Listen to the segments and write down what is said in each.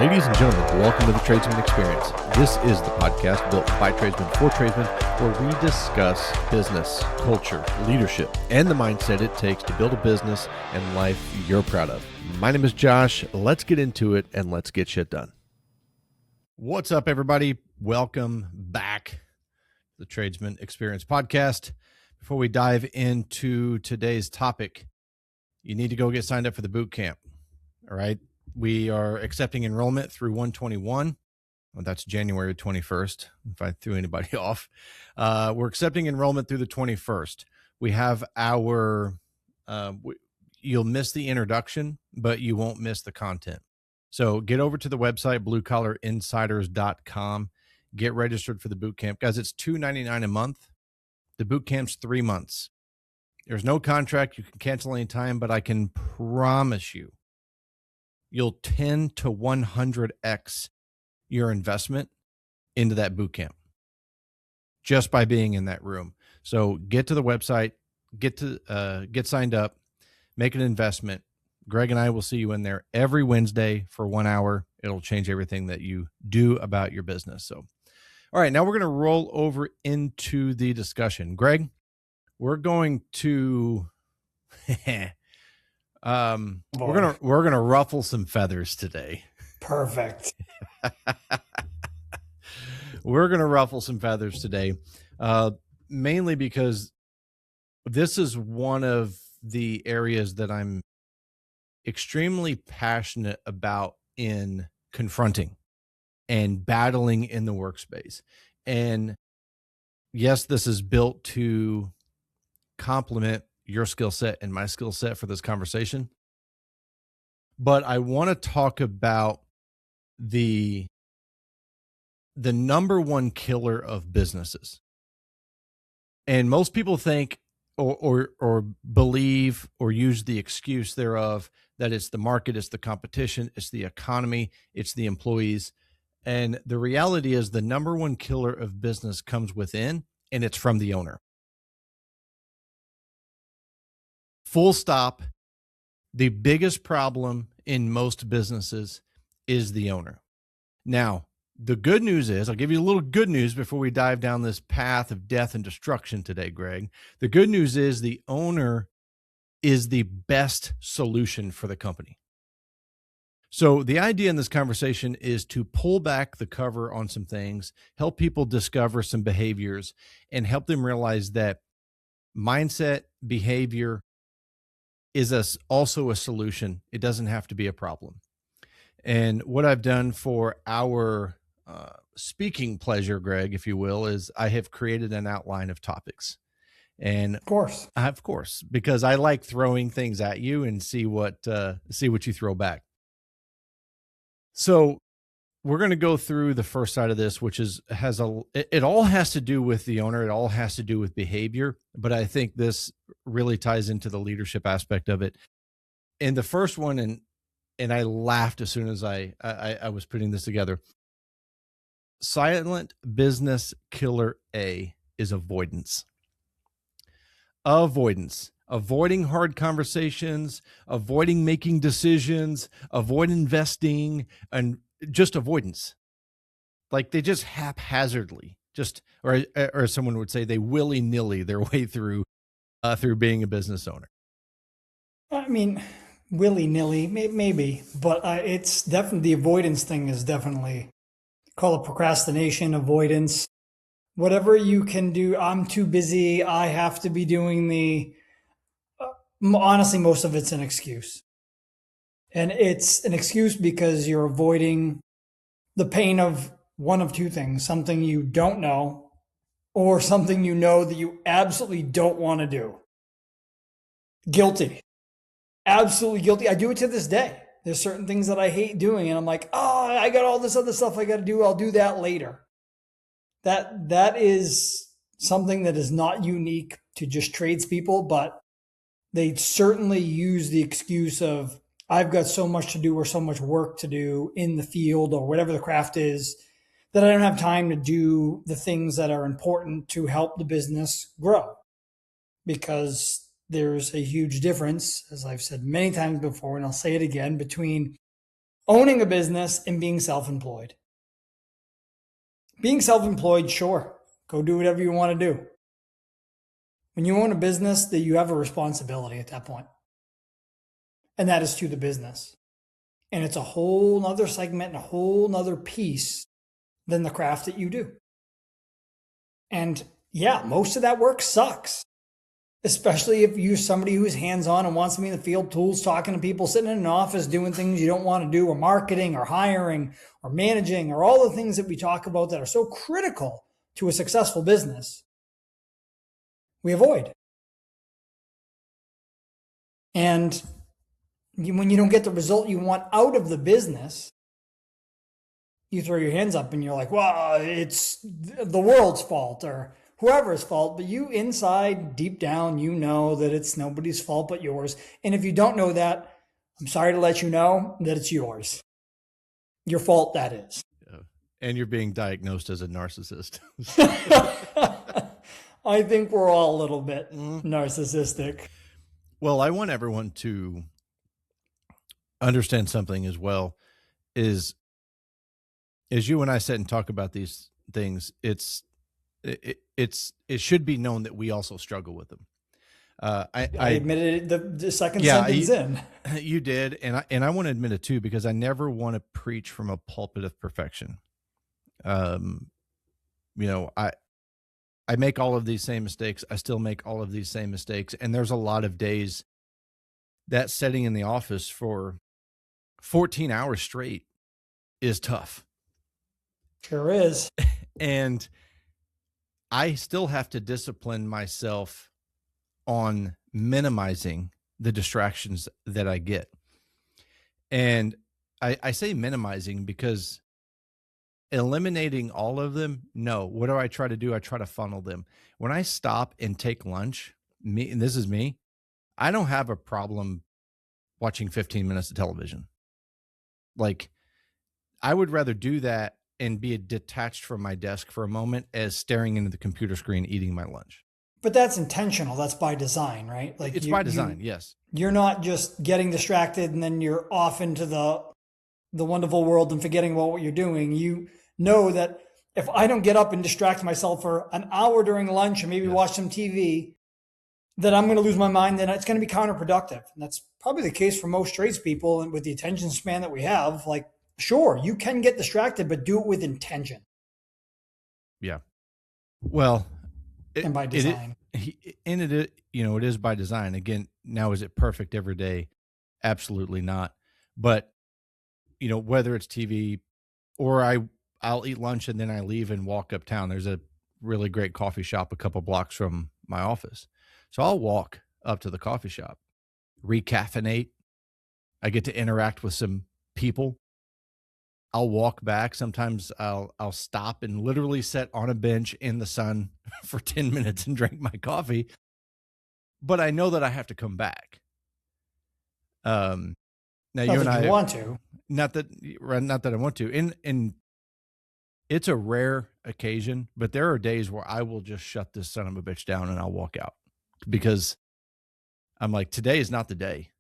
Ladies and gentlemen, welcome to the Tradesman Experience. This is the podcast built by tradesmen for tradesmen, where we discuss business, culture, leadership, and the mindset it takes to build a business and life you're proud of. My name is Josh. Let's get into it and let's get shit done. What's up, everybody? Welcome back to the Tradesman Experience podcast. Before we dive into today's topic, you need to go get signed up for the boot camp. All right. We are accepting enrollment through 121. Well, that's January 21st, if I threw anybody off. We're accepting enrollment through the 21st. We have our, you'll miss the introduction, but you won't miss the content. So get over to the website, bluecollarinsiders.com. Get registered for the boot camp. Guys, it's $299 a month. The boot camp's 3 months. There's no contract. You can cancel anytime, but I can promise you, you'll 10 to 100x your investment into that boot camp just by being in that room. So get to the website, get signed up, make an investment. Greg and I will see you in there every Wednesday for 1 hour. It'll change everything that you do about your business. So, all right, now we're going to roll over into the discussion. Greg, we're going to we're gonna ruffle some feathers today. Perfect. We're gonna ruffle some feathers today, mainly because this is one of the areas that I'm extremely passionate about in confronting and battling in the workspace. And yes, this is built to complement your skill set and my skill set for this conversation. But I want to talk about the number one killer of businesses. And most people think or believe or use the excuse thereof that it's the market, it's the competition, it's the economy, it's the employees. And the reality is the number one killer of business comes within, and it's from the owner. Full stop. The biggest problem in most businesses is the owner. Now, the good news is, I'll give you a little good news before we dive down this path of death and destruction today, Greg. The good news is the owner is the best solution for the company. So the idea in this conversation is to pull back the cover on some things, help people discover some behaviors, and help them realize that mindset, behavior, is also a solution. It doesn't have to be a problem. And what I've done for our speaking pleasure, Greg, if you will, is I have created an outline of topics. And of course, because I like throwing things at you and see what you throw back. So we're going to go through the first side of this, which it all has to do with the owner. It all has to do with behavior, but I think this really ties into the leadership aspect of it. And the first one, and I laughed as soon as I was putting this together. Silent business killer A is avoidance. Avoiding hard conversations, avoiding making decisions, avoid investing, and just avoidance. Like they just haphazardly, or someone would say they willy-nilly their way through being a business owner. I mean, willy-nilly, maybe, but it's definitely, the avoidance thing is definitely, call it procrastination, avoidance, whatever you can do. I'm too busy. I have to be doing honestly, most of it's an excuse. And it's an excuse because you're avoiding the pain of one of two things, something you don't know or something you know that you absolutely don't want to do. Guilty. Absolutely guilty. I do it to this day. There's certain things that I hate doing, and I'm like, oh, I got all this other stuff I got to do. I'll do that later. That is something that is not unique to just tradespeople, but they certainly use the excuse of, I've got so much to do or so much work to do in the field or whatever the craft is that I don't have time to do the things that are important to help the business grow. Because there's a huge difference, as I've said many times before, and I'll say it again, between owning a business and being self-employed. Being self-employed, sure, go do whatever you want to do. When you own a business, that you have a responsibility at that point, and that is to the business. And it's a whole nother segment and a whole nother piece than the craft that you do. And yeah, most of that work sucks, especially if you're somebody who's hands-on and wants to be in the field, tools, talking to people, sitting in an office, doing things you don't want to do, or marketing or hiring or managing, or all the things that we talk about that are so critical to a successful business. We avoid. And when you don't get the result you want out of the business, you throw your hands up and you're like, well, it's the world's fault or whoever's fault. But you inside, deep down, you know that it's nobody's fault but yours. And if you don't know that, I'm sorry to let you know that it's yours. Your fault, that is. Yeah. And you're being diagnosed as a narcissist. I think we're all a little bit narcissistic. Well, I want everyone to understand something as well, is as you and I sit and talk about these things, it should be known that we also struggle with them. I admitted it the second sentence in. You did, and I want to admit it too, because I never want to preach from a pulpit of perfection. I make all of these same mistakes. I still make all of these same mistakes, and there's a lot of days that sitting in the office for 14 hours straight is tough. Sure is. And I still have to discipline myself on minimizing the distractions that I get. And I say minimizing because eliminating all of them, no. What do I try to do? I try to funnel them. When I stop and take lunch, and this is me, I don't have a problem watching 15 minutes of television. Like, I would rather do that and be detached from my desk for a moment as staring into the computer screen eating my lunch. But that's intentional. That's by design, right? Like, it's by design, yes. You're not just getting distracted and then you're off into the wonderful world and forgetting about what you're doing. You know that if I don't get up and distract myself for an hour during lunch and maybe watch some TV, that I'm going to lose my mind, then it's going to be counterproductive. And that's probably the case for most tradespeople, and with the attention span that we have. Like, sure, you can get distracted, but do it with intention. Yeah. Well, and by design. It is by design. Again, now, is it perfect every day? Absolutely not. But, whether it's TV or I'll eat lunch and then I leave and walk uptown. There's a really great coffee shop a couple blocks from my office. So I'll walk up to the coffee shop, recaffeinate. I get to interact with some people. I'll walk back. Sometimes I'll stop and literally sit on a bench in the sun for 10 minutes and drink my coffee. But I know that I have to come back. Now you and I want to. Not that I want to. And it's a rare occasion, but there are days where I will just shut this son of a bitch down and I'll walk out, because I'm like, today is not the day.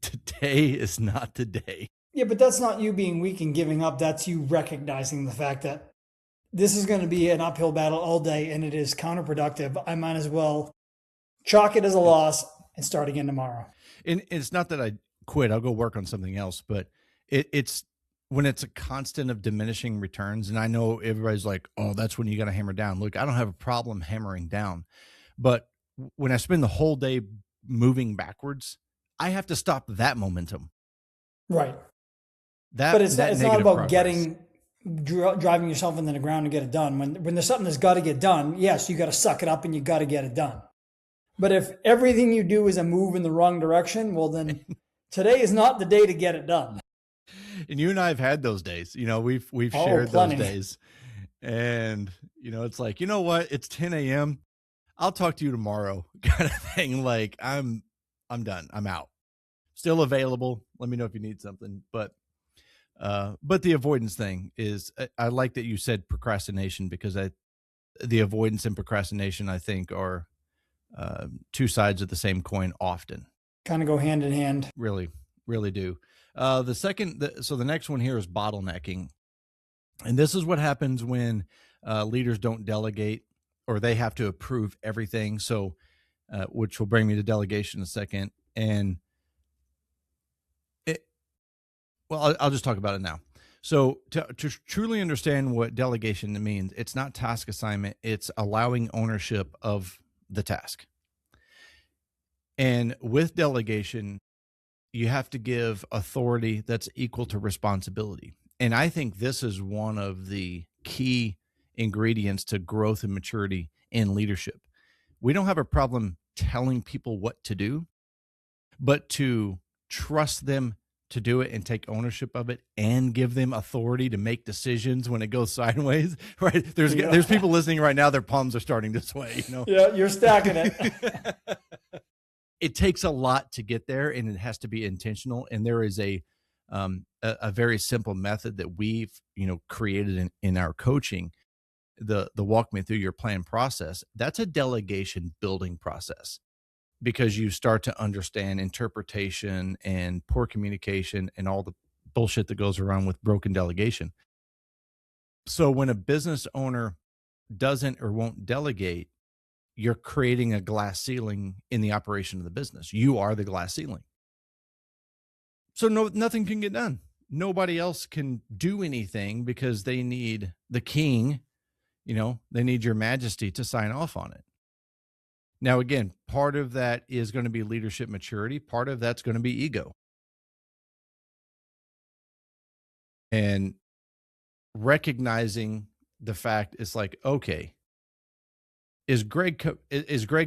Today is not the day. Yeah, but that's not you being weak and giving up. That's you recognizing the fact that this is going to be an uphill battle all day and it is counterproductive. I might as well chalk it as a loss and start again tomorrow. And it's not that I quit. I'll go work on something else, but it's when it's a constant of diminishing returns. And I know everybody's like, oh, that's when you got to hammer down. Look, I don't have a problem hammering down, but when I spend the whole day moving backwards, I have to stop that momentum. Right. But it's not about driving yourself into the ground to get it done. When there's something that's got to get done, yes, you got to suck it up and you got to get it done. But if everything you do is a move in the wrong direction, well, then today is not the day to get it done. And you and I have had those days. We've shared plenty. Those days. And, it's like, you know what? It's 10 a.m. I'll talk to you tomorrow kind of thing. Like, I'm done. I'm out. Still available. Let me know if you need something. But the avoidance thing is, I like that you said procrastination, because the avoidance and procrastination, I think, are two sides of the same coin often. Kind of go hand in hand. Really, really do. So the next one here is bottlenecking. And this is what happens when leaders don't delegate or they have to approve everything. So, which will bring me to delegation in a second. And I'll just talk about it now. So to truly understand what delegation means, it's not task assignment, it's allowing ownership of the task. And with delegation, you have to give authority that's equal to responsibility. And I think this is one of the key ingredients to growth and maturity in leadership. We don't have a problem telling people what to do, but to trust them to do it and take ownership of it and give them authority to make decisions when it goes sideways, right? There's people listening right now, their palms are starting to sway, Yeah, you're stacking it. It takes a lot to get there, and it has to be intentional. And there is a very simple method that we've created in our coaching, the walk me through your plan process. That's a delegation building process, because you start to understand interpretation and poor communication and all the bullshit that goes around with broken delegation. So when a business owner doesn't or won't delegate, you're creating a glass ceiling in the operation of the business. You are the glass ceiling. So nothing can get done. Nobody else can do anything because they need the king, they need your majesty to sign off on it. Now, again, part of that is going to be leadership maturity. Part of that's going to be ego. And recognizing the fact it's like, okay, is Greg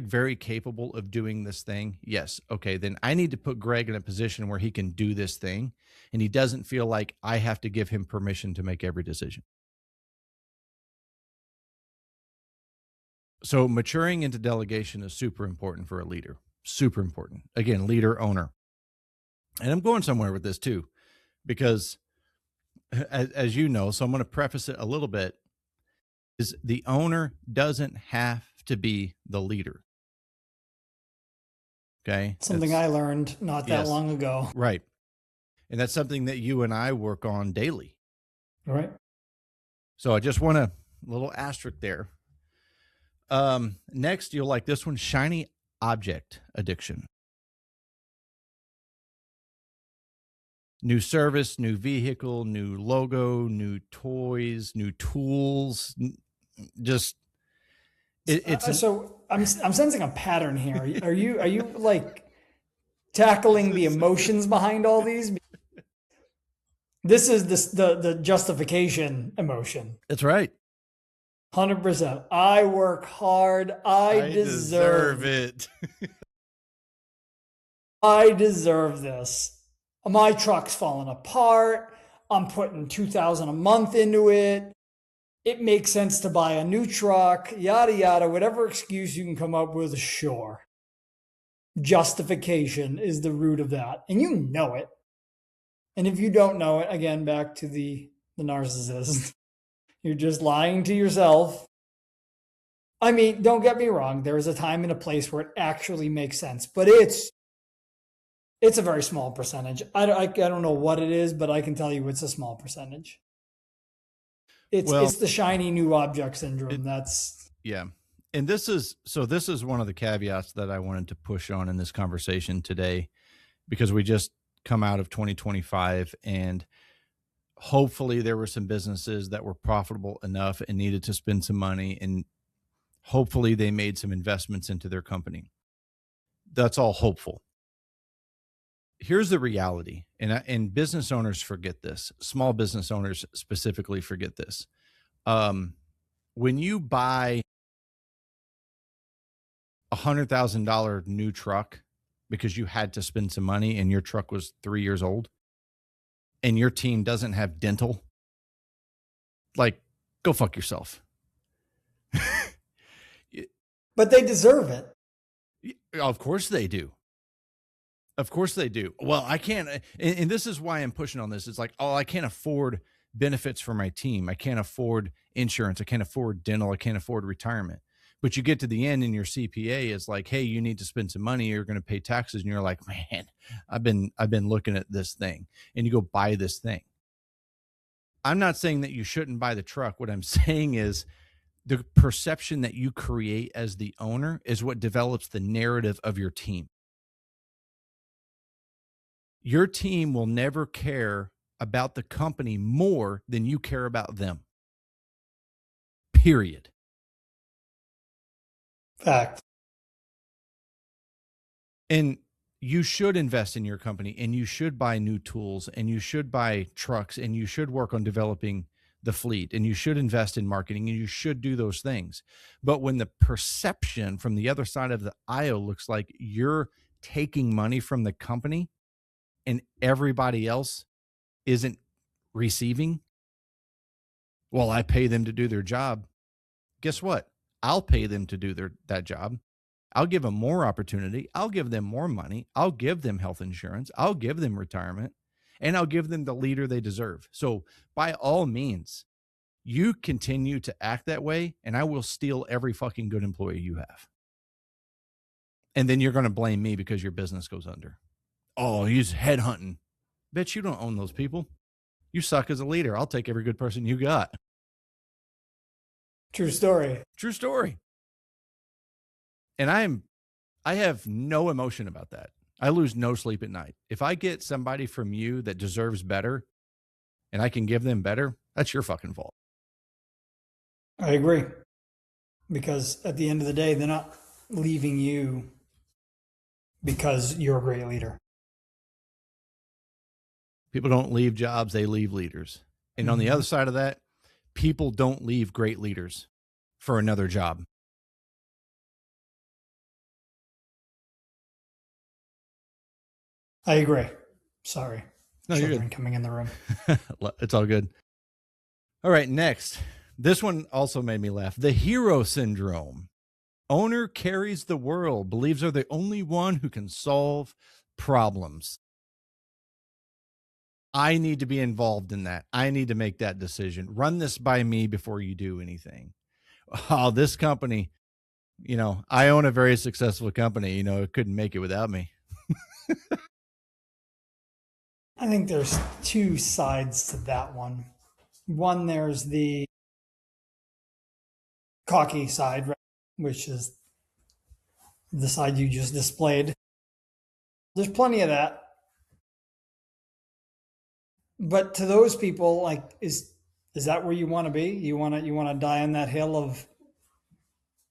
very capable of doing this thing? Yes. Okay, then I need to put Greg in a position where he can do this thing, and he doesn't feel like I have to give him permission to make every decision. So maturing into delegation is super important for a leader. Super important. Again, leader, owner. And I'm going somewhere with this too, because as you know, so I'm going to preface it a little bit, is the owner doesn't have to be the leader. Okay. Something I learned not that long ago. Right. And that's something that you and I work on daily. Right. So I just want a little asterisk there. Next, you'll like this one, shiny object addiction. New service, new vehicle, new logo, new toys, new tools. Just so I'm sensing a pattern here. Are you like tackling the emotions behind all these? This is the justification emotion. That's right. 100%. I work hard. I deserve it. I deserve this. My truck's falling apart. I'm putting $2,000 a month into it. It makes sense to buy a new truck, yada, yada, whatever excuse you can come up with, sure. Justification is the root of that. And you know it. And if you don't know it, again, back to the narcissist, you're just lying to yourself. I mean, don't get me wrong. There is a time and a place where it actually makes sense, but it's a very small percentage. I don't know what it is, but I can tell you it's a small percentage. It's the shiny new object syndrome. Yeah. And this is one of the caveats that I wanted to push on in this conversation today, because we just come out of 2025 and hopefully there were some businesses that were profitable enough and needed to spend some money, and hopefully they made some investments into their company. That's all hopeful. Here's the reality, and business owners forget this. Small business owners specifically forget this. When you buy $100,000 new truck because you had to spend some money and your truck was 3 years old and your team doesn't have dental, like, go fuck yourself. But they deserve it. Of course they do. Of course they do. Well, I can't, and this is why I'm pushing on this. It's like, oh, I can't afford benefits for my team. I can't afford insurance. I can't afford dental. I can't afford retirement. But you get to the end and your CPA is like, hey, you need to spend some money. You're going to pay taxes. And you're like, man, I've been looking at this thing, and you go buy this thing. I'm not saying that you shouldn't buy the truck. What I'm saying is the perception that you create as the owner is what develops the narrative of your team. Your team will never care about the company more than you care about them. Period. Fact. And you should invest in your company, and you should buy new tools, and you should buy trucks, and you should work on developing the fleet, and you should invest in marketing, and you should do those things. But when the perception from the other side of the aisle looks like you're taking money from the company and everybody else isn't receiving, well, I pay them to do their job. Guess what? I'll pay them to do that job. I'll give them more opportunity. I'll give them more money. I'll give them health insurance. I'll give them retirement, and I'll give them the leader they deserve. So by all means, you continue to act that way, and I will steal every fucking good employee you have. And then you're going to blame me because your business goes under. Oh, he's headhunting. Bet you don't own those people. You suck as a leader. I'll take every good person you got. True story. True story. And I have no emotion about that. I lose no sleep at night. If I get somebody from you that deserves better and I can give them better, that's your fucking fault. I agree. Because at the end of the day, they're not leaving you because you're a great leader. People don't leave jobs, they leave leaders. And on the other side of that, people don't leave great leaders for another job. I agree. Sorry. No, children you're good. Coming in the room. It's all good. All right, next. This one also made me laugh. The hero syndrome. Owner carries the world, believes they're the only one who can solve problems. I need to be involved in that. I need to make that decision. Run this by me before you do anything. Oh, this company, I own a very successful company. It couldn't make it without me. I think there's two sides to that one. One, there's the cocky side, right, which is the side you just displayed. There's plenty of that. But to those people, like, is that where you want to be? You want to die on that hill of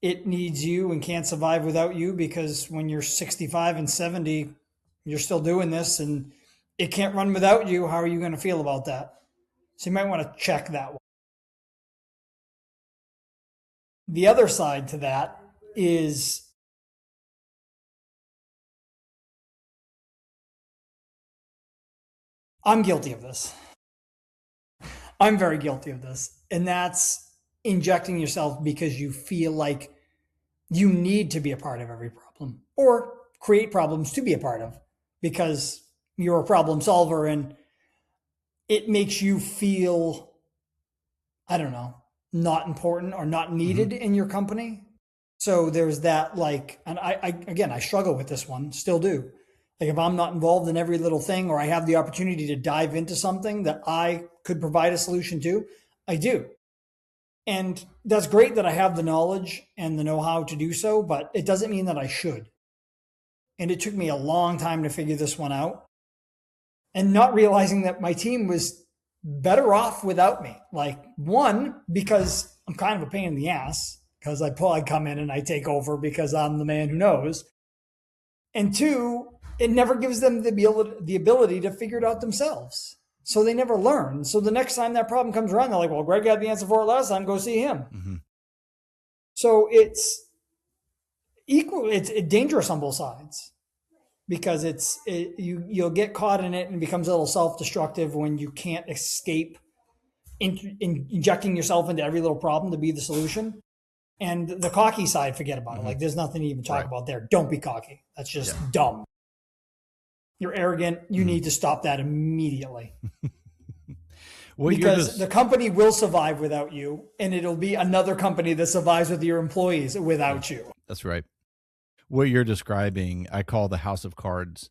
it needs you and can't survive without you, because when you're 65 and 70, you're still doing this and it can't run without you. How are you going to feel about that? So you might want to check that one. The other side to that is I'm guilty of this. I'm very guilty of this. And that's injecting yourself because you feel like you need to be a part of every problem or create problems to be a part of because you're a problem solver and it makes you feel, I don't know, not important or not needed in your company. So there's that, like, and I struggle with this one, still do. Like if I'm not involved in every little thing or I have the opportunity to dive into something that I could provide a solution to, I do. And that's great that I have the knowledge and the know-how to do so, but it doesn't mean that I should. And it took me a long time to figure this one out and not realizing that my team was better off without me. Like, one, because I'm kind of a pain in the ass because I come in and I take over because I'm the man who knows. And two, it never gives them the ability to figure it out themselves. So they never learn. So the next time that problem comes around, they're like, well, Greg had the answer for it last time, go see him. Mm-hmm. So it's dangerous on both sides because you'll get caught in it and it becomes a little self-destructive when you can't escape injecting yourself into every little problem to be the solution. And the cocky side, forget about it. Like there's nothing to even talk about there. Don't be cocky. That's just dumb. You're arrogant. You need to stop that immediately. Well, because the company will survive without you, and it'll be another company that survives with your employees without you. That's right. What you're describing, I call the house of cards.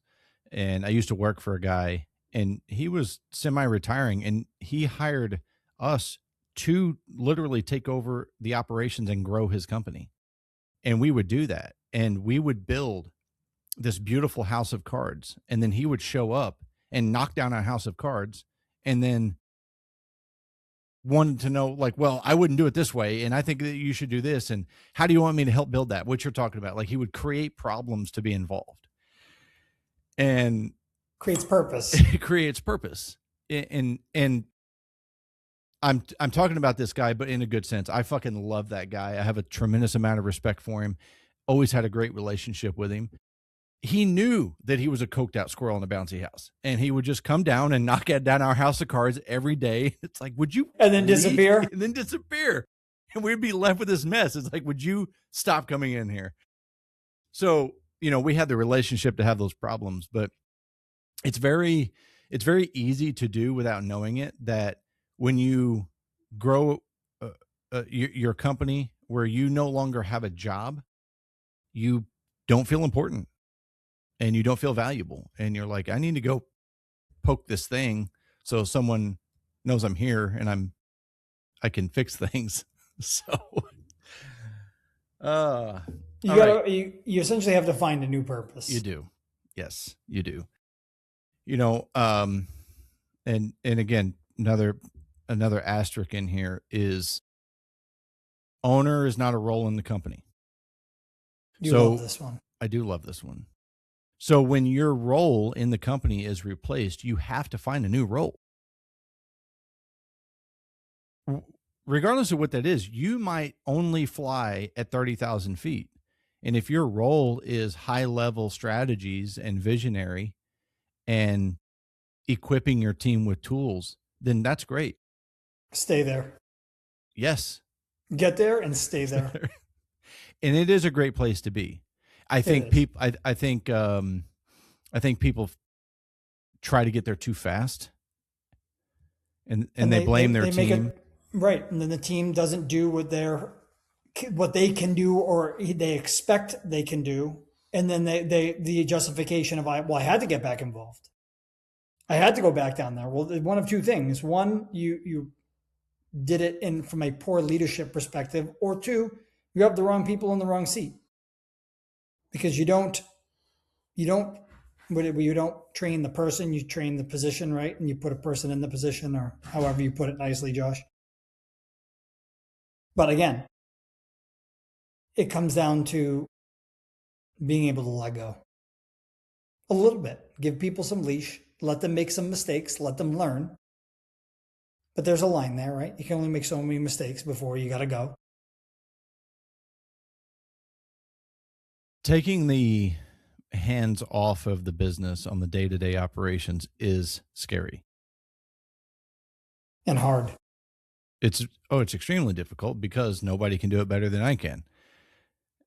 And I used to work for a guy, and he was semi-retiring, and he hired us to literally take over the operations and grow his company. And we would do that. And we would build this beautiful house of cards. And then he would show up and knock down our house of cards, and then wanted to know, like, well, I wouldn't do it this way, and I think that you should do this, and how do you want me to help build that? What you're talking about. Like, he would create problems to be involved. And creates purpose. It creates purpose. And I'm talking about this guy, but in a good sense. I fucking love that guy. I have a tremendous amount of respect for him. Always had a great relationship with him. He knew that he was a coked out squirrel in a bouncy house, and he would just come down and knock down our house of cards every day. It's like, would you? And then leave? disappear. And then disappear. And we'd be left with this mess. It's like, would you stop coming in here? So, we had the relationship to have those problems, but it's very easy to do without knowing it, that when you grow your company where you no longer have a job, you don't feel important and you don't feel valuable. And you're like, I need to go poke this thing so someone knows I'm here and I can fix things. So, you essentially have to find a new purpose. You do. Yes, you do. And again, another asterisk in here is owner is not a role in the company. You love this one. I do love this one. So when your role in the company is replaced, you have to find a new role. Regardless of what that is, you might only fly at 30,000 feet. And if your role is high level strategies and visionary and equipping your team with tools, then that's great. Stay there. Yes. Get there and stay there. And it is a great place to be. I think people, I think people try to get there too fast, and they blame their team. Right. And then the team doesn't do what they can do, or they expect they can do. And then the justification of, I had to get back involved. I had to go back down there. Well, one of two things. One, you did it from a poor leadership perspective, or two, you have the wrong people in the wrong seat. Because you don't train the person, you train the position, right? And you put a person in the position, or however you put it nicely, Josh. But again, it comes down to being able to let go a little bit. Give people some leash, let them make some mistakes, let them learn. But there's a line there, right? You can only make so many mistakes before you got to go. Taking the hands off of the business on the day-to-day operations is scary. And hard. It's extremely difficult because nobody can do it better than I can.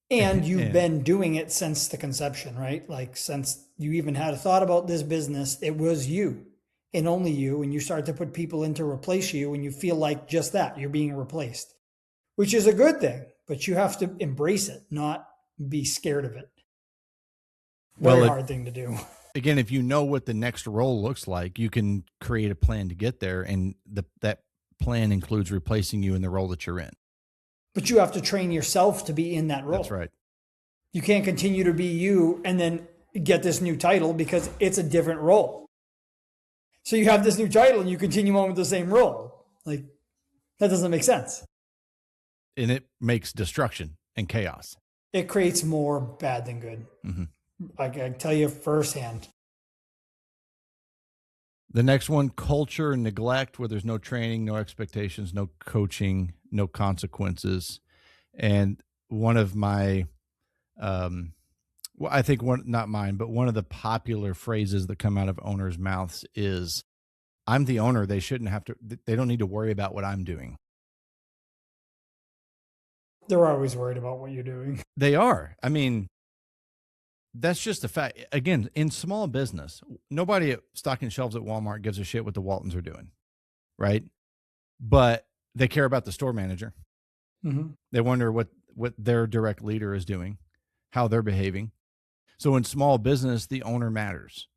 And you've been doing it since the conception, right? Like, since you even had a thought about this business, it was you and only you. And you start to put people in to replace you, and you feel like just that, you're being replaced, which is a good thing, but you have to embrace it, not be scared of it. Very hard thing to do. Again, if you know what the next role looks like, you can create a plan to get there. And that plan includes replacing you in the role that you're in. But you have to train yourself to be in that role. That's right. You can't continue to be you and then get this new title because it's a different role. So you have this new title and you continue on with the same role. Like, that doesn't make sense. And it makes destruction and chaos. It creates more bad than good. Mm-hmm. I can tell you firsthand. The next one, culture and neglect, where there's no training, no expectations, no coaching, no consequences. And one of my, I think not mine, but one of the popular phrases that come out of owners' mouths is, I'm the owner. They don't need to worry about what I'm doing. They're always worried about what you're doing. They are. I mean, that's just a fact. Again, in small business, nobody at stocking shelves at Walmart gives a shit what the Waltons are doing, right? But they care about the store manager. Mm-hmm. They wonder what their direct leader is doing, how they're behaving. So in small business, the owner matters.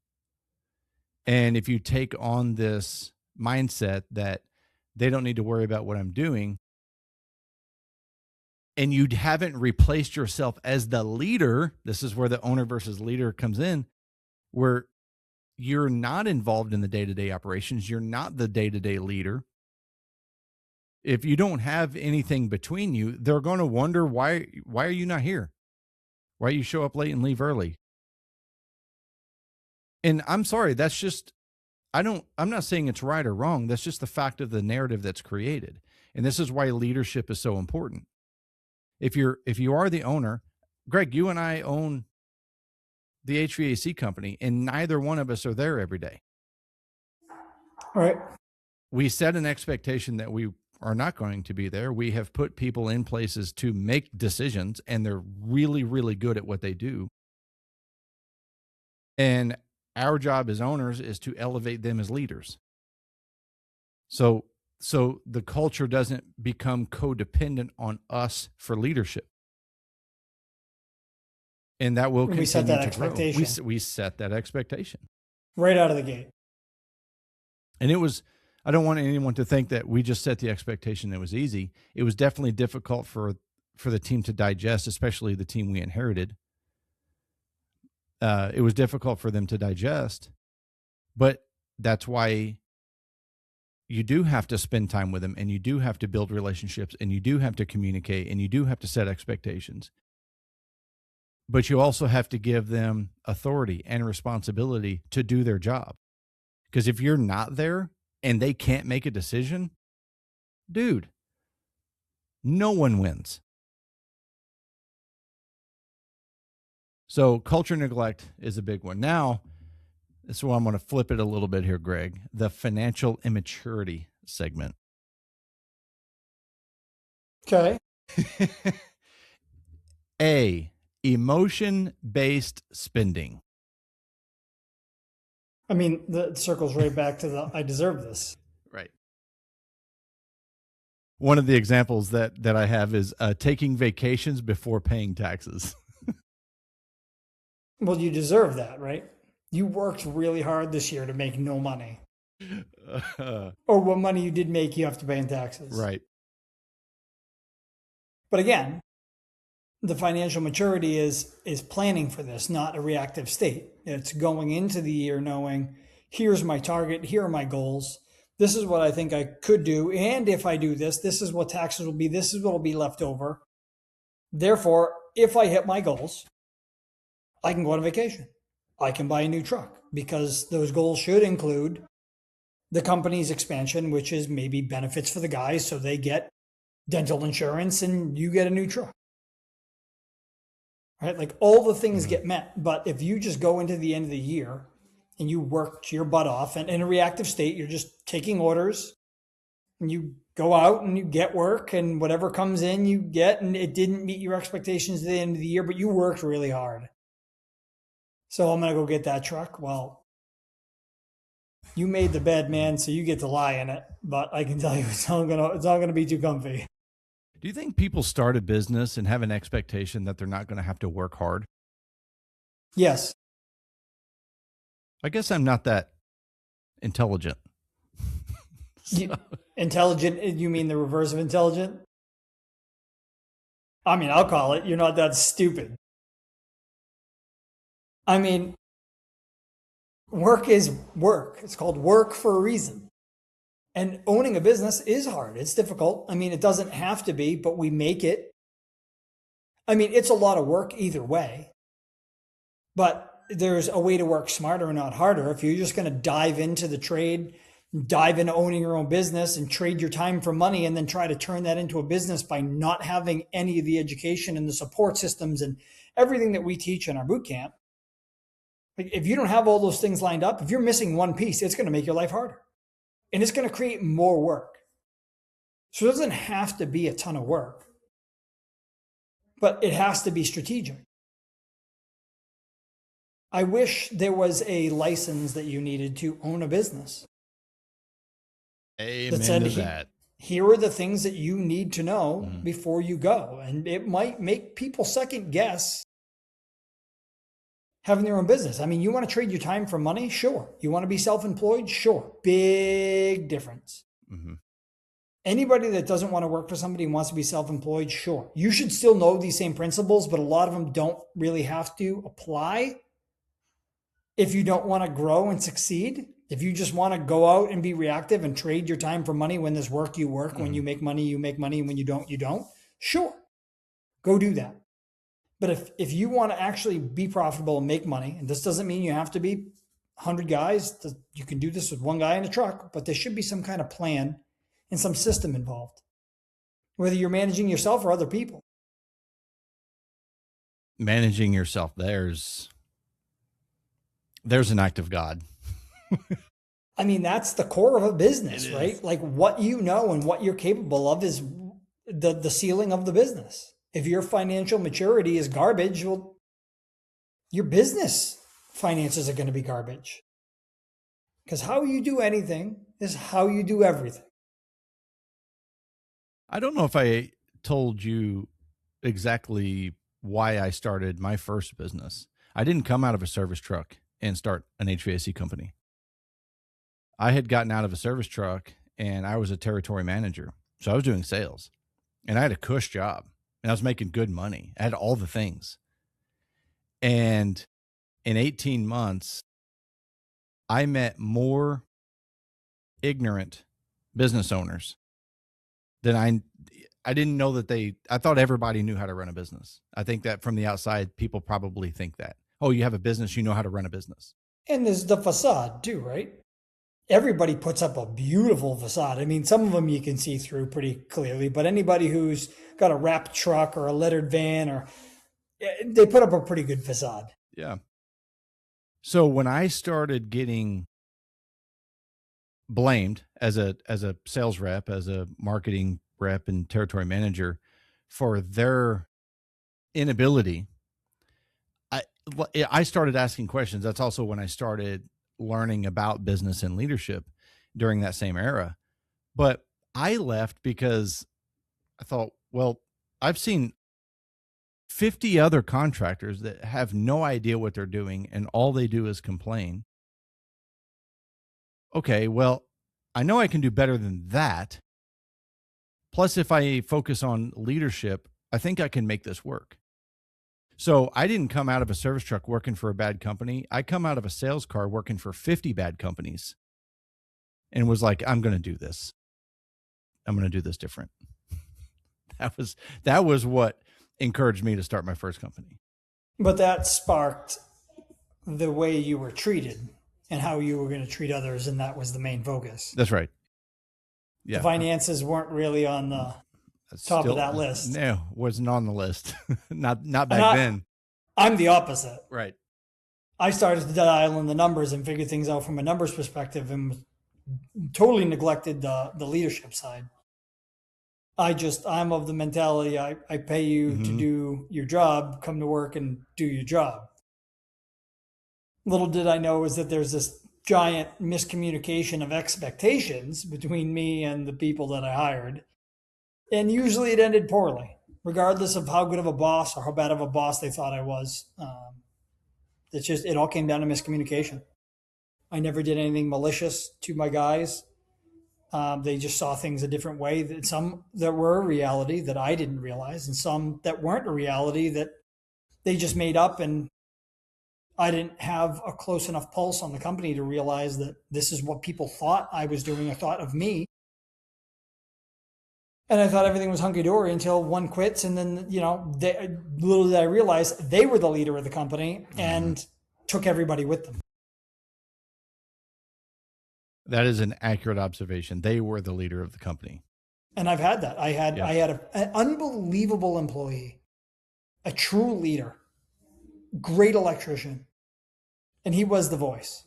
And if you take on this mindset that they don't need to worry about what I'm doing, and you haven't replaced yourself as the leader, this is where the owner versus leader comes in, where you're not involved in the day-to-day operations. You're not the day-to-day leader. If you don't have anything between you, they're going to wonder why are you not here? Why you show up late and leave early? And I'm sorry, that's just I'm not saying it's right or wrong. That's just the fact of the narrative that's created. And this is why leadership is so important. If you are the owner, Greg, you and I own the HVAC company, and neither one of us are there every day. All right. We set an expectation that we are not going to be there. We have put people in places to make decisions, and they're really, really good at what they do. And our job as owners is to elevate them as leaders. So the culture doesn't become codependent on us for leadership. And that will continue We set that to expectation. grow. We set that expectation Right out of the gate. And I don't want anyone to think that we just set the expectation that it was easy. It was definitely difficult for the team to digest, especially the team we inherited. It was difficult for them to digest, but that's why you do have to spend time with them, and you do have to build relationships, and you do have to communicate, and you do have to set expectations. But you also have to give them authority and responsibility to do their job. Because if you're not there and they can't make a decision, dude, no one wins. So culture neglect is a big one. Now, this is where I'm going to flip it a little bit here, Greg. The financial immaturity segment. Okay. A, emotion-based spending. I mean, the circles right back to the I deserve this. Right. One of the examples that I have is taking vacations before paying taxes. Well, you deserve that, right? You worked really hard this year to make no money. Or what money you did make, you have to pay in taxes. Right. But again, the financial maturity is planning for this, not a reactive state. It's going into the year knowing, here's my target, here are my goals. This is what I think I could do. And if I do this, this is what taxes will be. This is what will be left over. Therefore, if I hit my goals, I can go on a vacation. I can buy a new truck, because those goals should include the company's expansion, which is maybe benefits for the guys so they get dental insurance and you get a new truck. Right? Like all the things get met. But if you just go into the end of the year and you worked your butt off, and in a reactive state, you're just taking orders and you go out and you get work, and whatever comes in you get, and it didn't meet your expectations at the end of the year, but you worked really hard. So I'm going to go get that truck. Well, you made the bed, man, so you get to lie in it. But I can tell you it's not going to be too comfy. Do you think people start a business and have an expectation that they're not going to have to work hard? Yes. I guess I'm not that intelligent. Intelligent, you mean the reverse of intelligent? I mean, I'll call it, you're not that stupid. I mean, work is work. It's called work for a reason. And owning a business is hard. It's difficult. I mean, it doesn't have to be, but we make it. I mean, it's a lot of work either way. But there's a way to work smarter and not harder. If you're just going to dive into the trade, dive into owning your own business and trade your time for money, and then try to turn that into a business by not having any of the education and the support systems and everything that we teach in our boot camp. Like, if you don't have all those things lined up, if you're missing one piece, it's going to make your life harder. And it's going to create more work. So it doesn't have to be a ton of work, but it has to be strategic. I wish there was a license that you needed to own a business. that Amen said, to that. here are the things that you need to know Mhm. before you go. And it might make people second guess having their own business. I mean, you want to trade your time for money? Sure. You want to be self employed? Sure. Big difference. Mhm. Anybody that doesn't want to work for somebody and wants to be self employed, sure. You should still know these same principles, but a lot of them don't really have to apply if you don't want to grow and succeed. If you just want to go out and be reactive and trade your time for money, when there's work, you work. When you make money, you make money. When you don't, you don't. Sure. Go do that. But if you want to actually be profitable and make money, and this doesn't mean you have to be 100 guys, you can do this with one guy in a truck, but there should be some kind of plan and some system involved, whether you're managing yourself or other people. Managing yourself, there's an act of God. I mean, that's the core of a business, right? Like what you know and what you're capable of is the ceiling of the business. If your financial maturity is garbage, well, your business finances are going to be garbage. Because how you do anything is how you do everything. I don't know if I told you exactly why I started my first business. I didn't come out of a service truck and start an HVAC company. I had gotten out of a service truck and I was a territory manager. So I was doing sales and I had a cush job and I was making good money. I had all the things. And in 18 months, I met more ignorant business owners than I didn't know that I thought everybody knew how to run a business. I think that from the outside, people probably think that, oh, you have a business, you know how to run a business. And there's the facade too, right? Everybody puts up a beautiful facade. I mean, some of them you can see through pretty clearly, but anybody who's got a wrapped truck or a lettered van, or they put up a pretty good facade. Yeah. So when I started getting blamed as a sales rep, as a marketing rep and territory manager for their inability, I started asking questions. That's also when I started learning about business and leadership during that same era. But I left because I thought, well, I've seen 50 other contractors that have no idea what they're doing and all they do is complain. Okay, well, I know I can do better than that. Plus, if I focus on leadership, I think I can make this work. So I didn't come out of a service truck working for a bad company. I come out of a sales car working for 50 bad companies and was like, I'm going to do this. I'm going to do this different. That was what encouraged me to start my first company. But that sparked the way you were treated and how you were going to treat others, and that was the main focus. That's right. Yeah. The finances weren't really on the top of that list. No, wasn't on the list. not back then. I'm the opposite. Right. I started to dial in the numbers and figure things out from a numbers perspective and totally neglected the leadership side. I'm of the mentality, I pay you to do your job, come to work and do your job. Little did I know is that there's this giant miscommunication of expectations between me and the people that I hired. And usually it ended poorly, regardless of how good of a boss or how bad of a boss they thought I was. It all came down to miscommunication. I never did anything malicious to my guys. They just saw things a different way. Some that were a reality that I didn't realize, and some that weren't a reality that they just made up. And I didn't have a close enough pulse on the company to realize that this is what people thought I was doing or thought of me. And I thought everything was hunky-dory until one quits. And then, little did I realize they were the leader of the company and took everybody with them. That is an accurate observation. They were the leader of the company. And I've had that. I had an unbelievable employee, a true leader, great electrician, and he was the voice.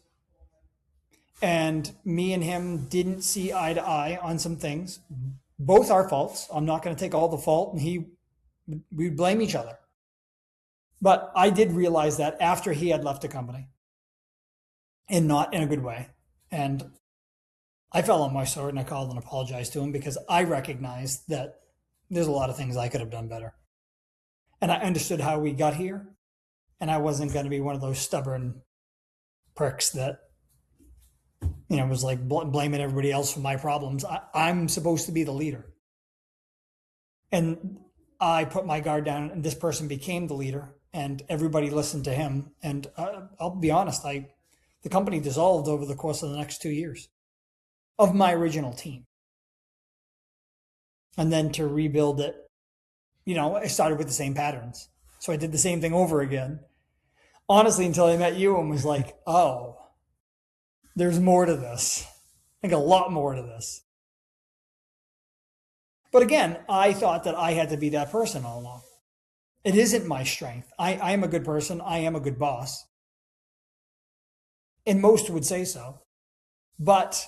And me and him didn't see eye to eye on some things. Both our faults. I'm not going to take all the fault, and we blame each other. But I did realize that after he had left the company, and not in a good way. And I fell on my sword and I called and apologized to him because I recognized that there's a lot of things I could have done better. And I understood how we got here. And I wasn't going to be one of those stubborn pricks that, was like blaming everybody else for my problems. I'm supposed to be the leader. And I put my guard down, and this person became the leader, and everybody listened to him. And I'll be honest, the company dissolved over the course of the next 2 years of my original team. And then to rebuild it, I started with the same patterns. So I did the same thing over again. Honestly, until I met you and was like, oh, there's more to this. Like a lot more to this. But again, I thought that I had to be that person all along. It isn't my strength. I am a good person. I am a good boss. And most would say so. But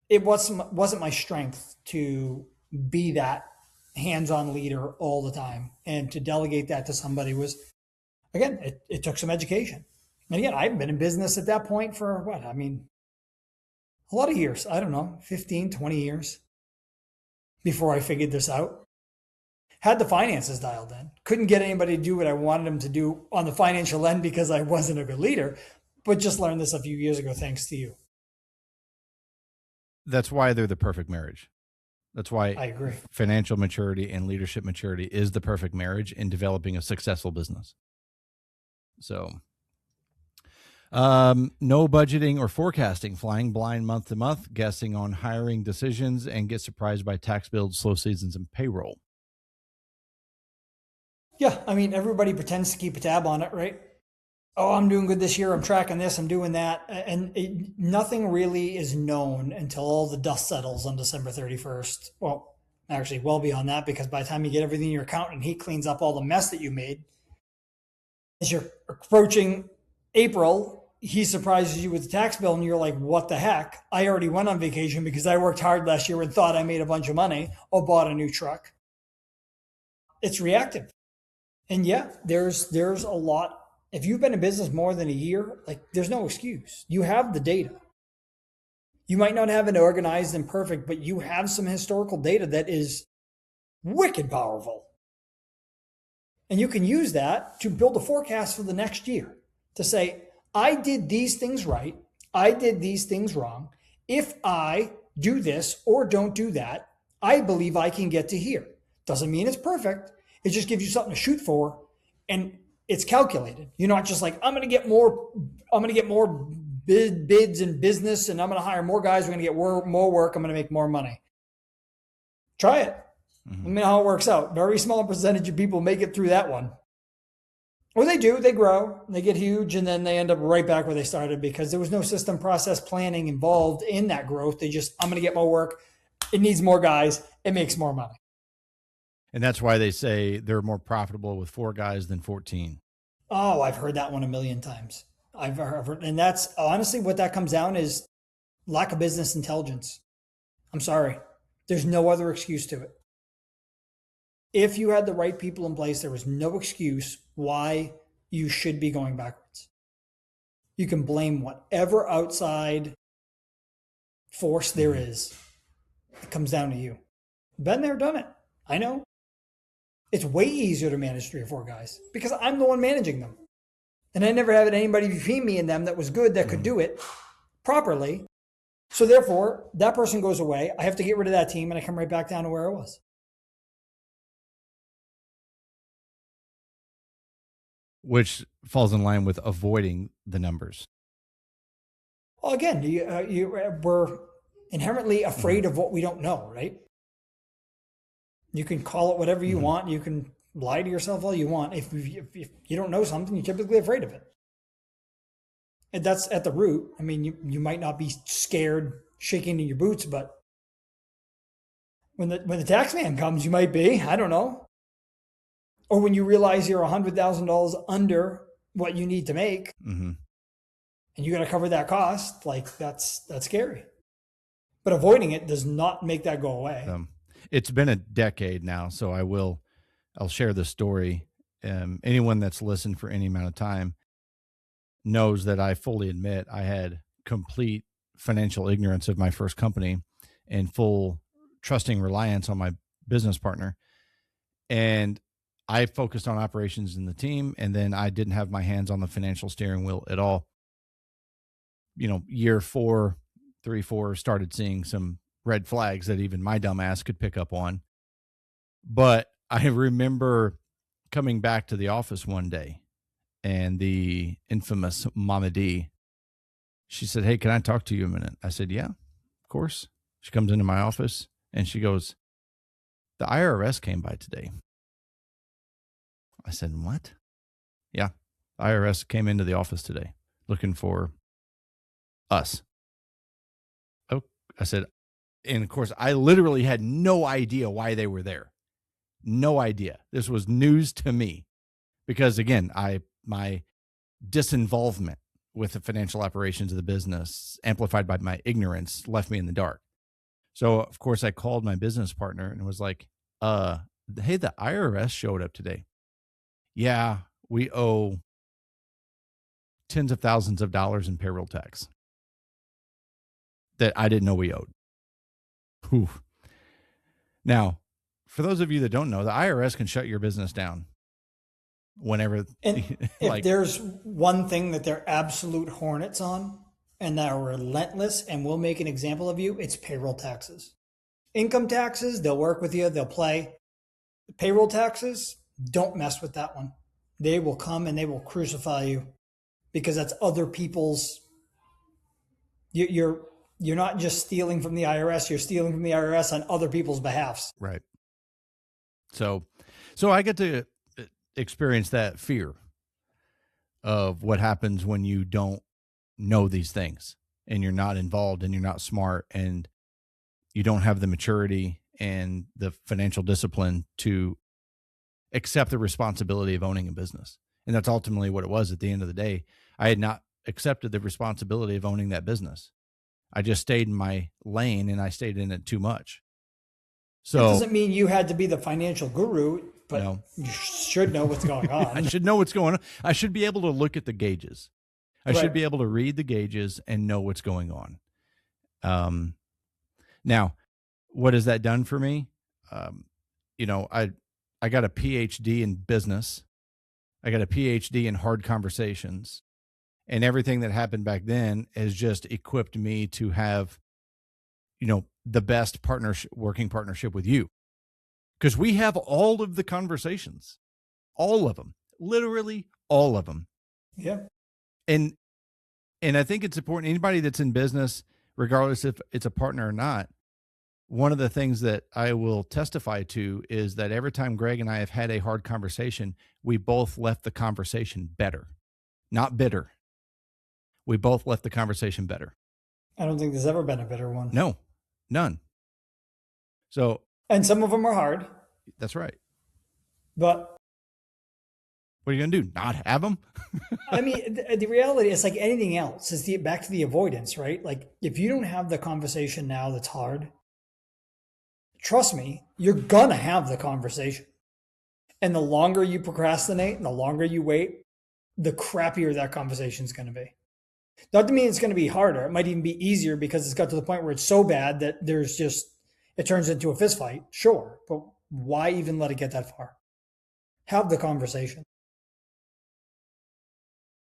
it wasn't my strength to be that hands-on leader all the time. And to delegate that to somebody was, again, it took some education. And again, I've been in business at that point for what? I mean, a lot of years. I don't know, 15, 20 years before I figured this out. Had the finances dialed in. Couldn't get anybody to do what I wanted them to do on the financial end because I wasn't a good leader, but just learned this a few years ago thanks to you. That's why they're the perfect marriage. That's why I agree. Financial maturity and leadership maturity is the perfect marriage in developing a successful business. So, no budgeting or forecasting, flying blind month to month, guessing on hiring decisions, and get surprised by tax bills, slow seasons, and payroll. Yeah, I mean, everybody pretends to keep a tab on it, right? Oh, I'm doing good this year. I'm tracking this. I'm doing that. And nothing really is known until all the dust settles on December 31st. Well, actually, well beyond that, because by the time you get everything in your account and he cleans up all the mess that you made, as you're approaching April, he surprises you with the tax bill and you're like, what the heck? I already went on vacation because I worked hard last year and thought I made a bunch of money or bought a new truck. It's reactive. And yeah, there's a lot. If you've been in business more than a year, like there's no excuse. You have the data. You might not have it organized and perfect, but you have some historical data that is wicked powerful. And you can use that to build a forecast for the next year to say, I did these things right. I did these things wrong. If I do this or don't do that, I believe I can get to here. Doesn't mean it's perfect. It just gives you something to shoot for, and it's calculated. You're not just like, I'm going to get more bids in business, and I'm going to hire more guys. We're going to get more work. I'm going to make more money. Try it. Let me know how it works out. Very small percentage of people make it through that one. Or they do, they grow, they get huge, and then they end up right back where they started because there was no system, process, planning involved in that growth. They just, I'm going to get more work. It needs more guys. It makes more money. And that's why they say they're more profitable with 4 guys than 14. Oh, I've heard that one a million times. I've heard, and that's honestly what that comes down is lack of business intelligence. I'm sorry. There's no other excuse to it. If you had the right people in place, there was no excuse why you should be going backwards. You can blame whatever outside force there is. It comes down to you. Been there, done it. I know. It's way easier to manage 3 or 4 guys because I'm the one managing them. And I never had anybody between me and them that was good that could do it properly. So therefore, that person goes away. I have to get rid of that team and I come right back down to where I was. Which falls in line with avoiding the numbers. Well, again, we're inherently afraid of what we don't know, right? You can call it whatever you want. You can lie to yourself all you want. If you don't know something, you're typically afraid of it. And that's at the root. I mean, you might not be scared, shaking in your boots, but when the tax man comes, you might be. I don't know. Or when you realize you're $100,000 under what you need to make, and you got to cover that cost, like that's scary. But avoiding it does not make that go away. It's been a decade now, so I'll share the story. Anyone that's listened for any amount of time knows that I fully admit I had complete financial ignorance of my first company and full trusting reliance on my business partner. And I focused on operations in the team. And then I didn't have my hands on the financial steering wheel at all. Year 4, 3, 4, started seeing some red flags that even my dumb ass could pick up on. But I remember coming back to the office one day, and the infamous Mama D, she said, "Hey, can I talk to you a minute?" I said, "Yeah, of course." She comes into my office and she goes, "The IRS came by today." I said, "What?" "Yeah, the IRS came into the office today looking for us." Oh, I said, and of course, I literally had no idea why they were there. No idea. This was news to me because, again, my disinvolvement with the financial operations of the business, amplified by my ignorance, left me in the dark. So, of course, I called my business partner and was like, "Hey, the IRS showed up today. Yeah, we owe tens of thousands of dollars in payroll tax that I didn't know we owed." Whew. Now, for those of you that don't know, the IRS can shut your business down whenever. And if there's one thing that they're absolute hornets on and that are relentless and will make an example of you, it's payroll taxes. Income taxes, they'll work with you, they'll play. Payroll taxes, don't mess with that one. They will come and they will crucify you because that's other people's. You're not just stealing from the IRS, you're stealing from the IRS on other people's behalfs. Right. So I get to experience that fear of what happens when you don't know these things and you're not involved and you're not smart and you don't have the maturity and the financial discipline to accept the responsibility of owning a business. And that's ultimately what it was at the end of the day. I had not accepted the responsibility of owning that business. I just stayed in my lane and I stayed in it too much. So it doesn't mean you had to be the financial guru, but no. You should know what's going on. I should know what's going on. I should be able to look at the gauges. I should be able to read the gauges and know what's going on. Now, what has that done for me? I got a PhD in business. I got a PhD in hard conversations, and everything that happened back then has just equipped me to have, the best working partnership with you, because we have all of the conversations, all of them, literally all of them. Yeah. And I think it's important, anybody that's in business, regardless if it's a partner or not, one of the things that I will testify to is that every time Greg and I have had a hard conversation, we both left the conversation better, not bitter. We both left the conversation better. I don't think there's ever been a bitter one. No, none. So, and some of them are hard. That's right. But what are you going to do? Not have them? I mean, the reality is like anything else is back to the avoidance, right? Like if you don't have the conversation now that's hard, trust me, you're going to have the conversation. And the longer you procrastinate and the longer you wait, the crappier that conversation is going to be. Not to mean it's going to be harder. It might even be easier because it's got to the point where it's so bad that it turns into a fist fight. Sure. But why even let it get that far? Have the conversation.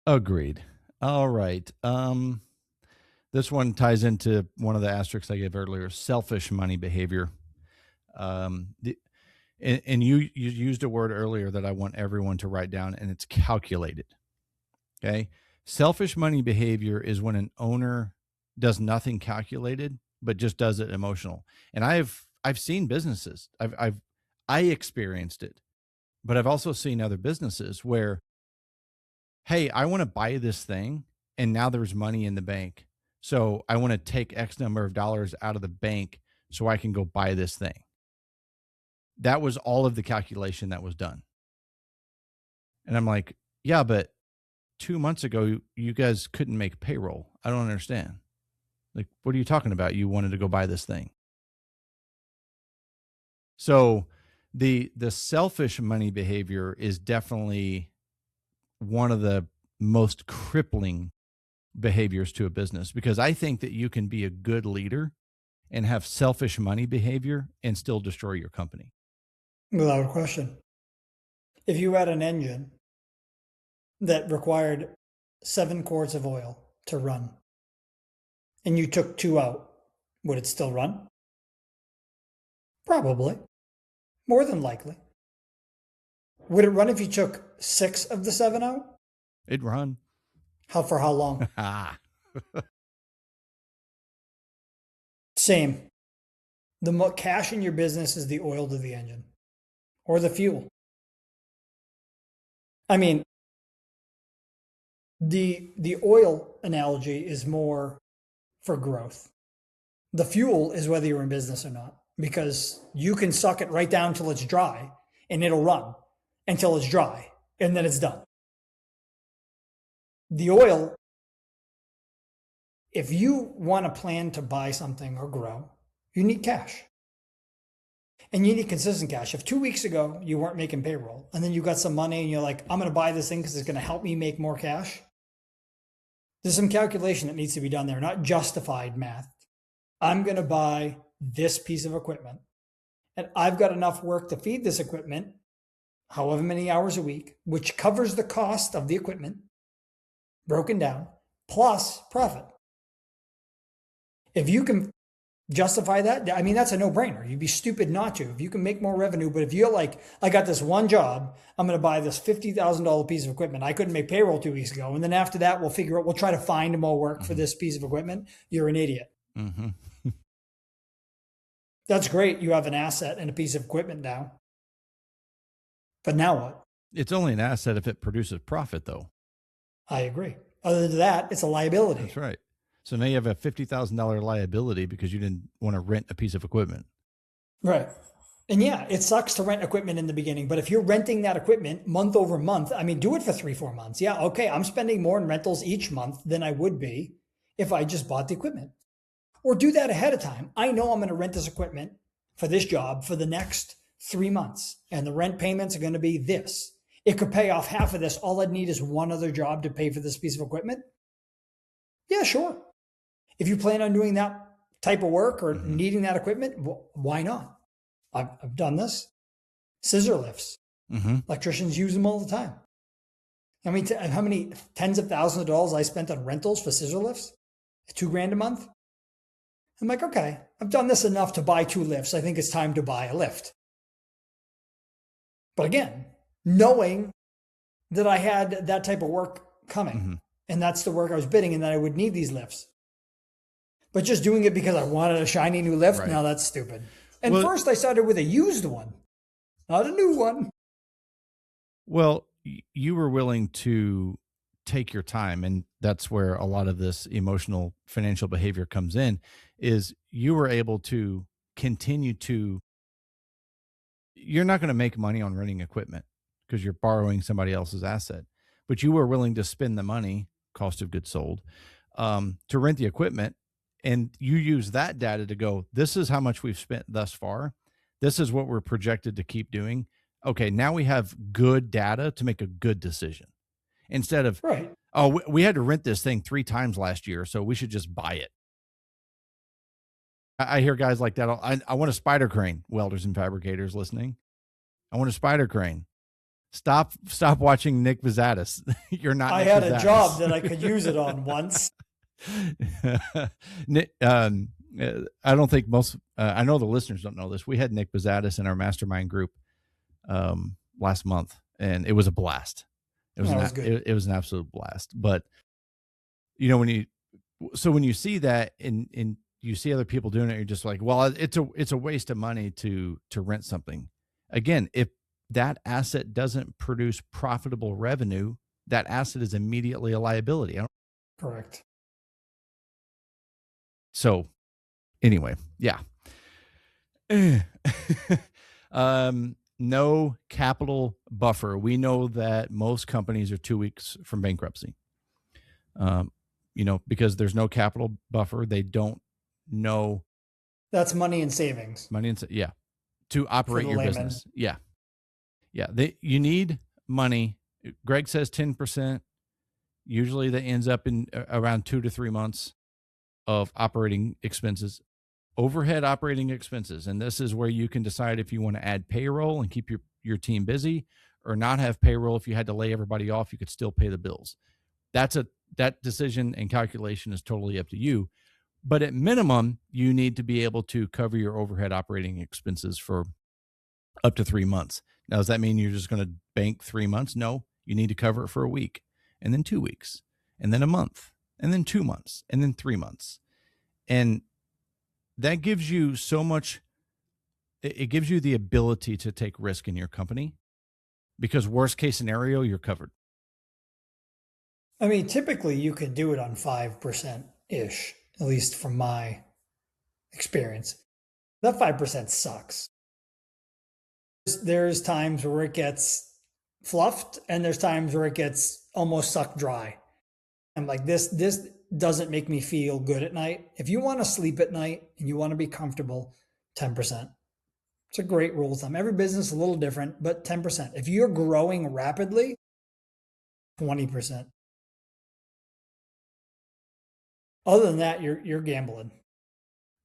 Agreed. All right. This one ties into one of the asterisks I gave earlier, selfish money behavior. And you used a word earlier that I want everyone to write down, and it's calculated. Okay. Selfish money behavior is when an owner does nothing calculated, but just does it emotional. And I've seen businesses, I experienced it, but I've also seen other businesses where, hey, I want to buy this thing and now there's money in the bank. So I want to take X number of dollars out of the bank so I can go buy this thing. That was all of the calculation that was done. And I'm like, yeah, but 2 months ago, you guys couldn't make payroll. I don't understand. Like, what are you talking about? You wanted to go buy this thing. So the selfish money behavior is definitely one of the most crippling behaviors to a business, because I think that you can be a good leader and have selfish money behavior and still destroy your company. Without question. If you had an engine that required 7 quarts of oil to run and you took 2 out, would it still run? Probably. More than likely. Would it run if you took 6 of the 7 out? It'd run. For how long? Same. The cash in your business is the oil to the engine or the fuel. I mean, the oil analogy is more for growth. The fuel is whether you're in business or not, because you can suck it right down till it's dry and it'll run until it's dry and then it's done. The oil, if you want to plan to buy something or grow, you need cash. And you need consistent cash. If 2 weeks ago you weren't making payroll and then you got some money and you're like, I'm going to buy this thing because it's going to help me make more cash, there's some calculation that needs to be done there, not justified math. I'm going to buy this piece of equipment and I've got enough work to feed this equipment, however many hours a week, which covers the cost of the equipment broken down plus profit. If you can justify that, I mean, that's a no-brainer. You'd be stupid not to. If you can make more revenue, but if you're like, I got this one job, I'm going to buy this $50,000 piece of equipment. I couldn't make payroll 2 weeks ago. And then after that, we'll try to find more work for this piece of equipment. You're an idiot. Mm-hmm. That's great. You have an asset and a piece of equipment now. But now what? It's only an asset if it produces profit, though. I agree. Other than that, it's a liability. That's right. So now you have a $50,000 liability because you didn't want to rent a piece of equipment. Right. And yeah, it sucks to rent equipment in the beginning, but if you're renting that equipment month over month, I mean, do it for 3-4 months. Yeah, okay, I'm spending more in rentals each month than I would be if I just bought the equipment. Or do that ahead of time. I know I'm going to rent this equipment for this job for the next 3 months, and the rent payments are going to be this. It could pay off half of this. All I'd need is one other job to pay for this piece of equipment. Yeah, sure. If you plan on doing that type of work or needing that equipment, well, why not? I've done this. Scissor lifts. Electricians use them all the time. I mean, how many tens of thousands of dollars I spent on rentals for scissor lifts? $2,000 a month. I'm like, okay, I've done this enough to buy 2 lifts. I think it's time to buy a lift. But again, knowing that I had that type of work coming, and that's the work I was bidding, and that I would need these lifts. But just doing it because I wanted a shiny new lift, right. Now that's stupid. And first I started with a used one, not a new one. Well, you were willing to take your time, and that's where a lot of this emotional financial behavior comes in, is you were able to continue to, you're not going to make money on renting equipment because you're borrowing somebody else's asset, but you were willing to spend the money, cost of goods sold, to rent the equipment. And you use that data to go, this is how much we've spent thus far. This is what we're projected to keep doing. Okay, now we have good data to make a good decision. Instead of, right. Oh, we had to rent this thing 3 times last year, so we should just buy it. I hear guys like that. I want a spider crane, welders and fabricators listening. I want a spider crane. Stop watching Nick Vizzatis. You're not. I had a job that I could use it on once. I don't think most, I know the listeners don't know this. We had Nick Vizzatis in our mastermind group last month, and it was a blast. It was an absolute blast. But you know, when you see that and you see other people doing it, you're just like, well, it's a waste of money to rent something. Again, if that asset doesn't produce profitable revenue, that asset is immediately a liability. Correct. So anyway, yeah. No capital buffer. We know that most companies are 2 weeks from bankruptcy. Because there's no capital buffer, they don't know. That's money and savings. To operate your business. Yeah. You need money. Greg says 10%. Usually that ends up in around 2 to 3 months of operating expenses, overhead operating expenses. And this is where you can decide if you want to add payroll and keep your team busy, or not have payroll. If you had to lay everybody off, you could still pay the bills. That decision and calculation is totally up to you. But at minimum, you need to be able to cover your overhead operating expenses for up to 3 months. Now, does that mean you're just going to bank 3 months? No, you need to cover it for a week, and then 2 weeks, and then a month, and then 2 months, and then 3 months. And that gives you so much, it gives you the ability to take risk in your company, because worst case scenario, you're covered. I mean, typically you can do it on 5% ish, at least from my experience. That 5% sucks. There's times where it gets fluffed, and there's times where it gets almost sucked dry. I'm like, this doesn't make me feel good at night. If you want to sleep at night and you want to be comfortable, 10%. It's a great rule of thumb. Every business is a little different, but 10%. If you're growing rapidly, 20%. Other than that, you're gambling.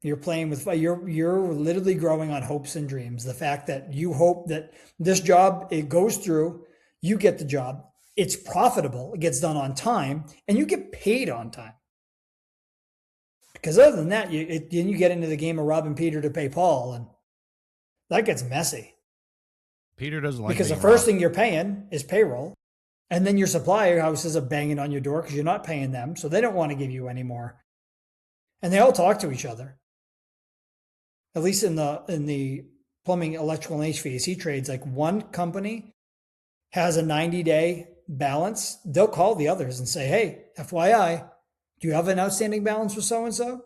You're playing with you're literally growing on hopes and dreams. The fact that you hope that this job, it goes through, you get the job, it's profitable, it gets done on time, and you get paid on time. Because other than that, then you get into the game of robbing Peter to pay Paul, and that gets messy. Peter doesn't like, because the first thing you're paying is payroll, and then your supplier houses are banging on your door because you're not paying them, so they don't want to give you any more. And they all talk to each other. At least in the plumbing, electrical, and HVAC trades, like one company has a 90-day balance, they'll call the others and say, hey, FYI, do you have an outstanding balance for so-and-so?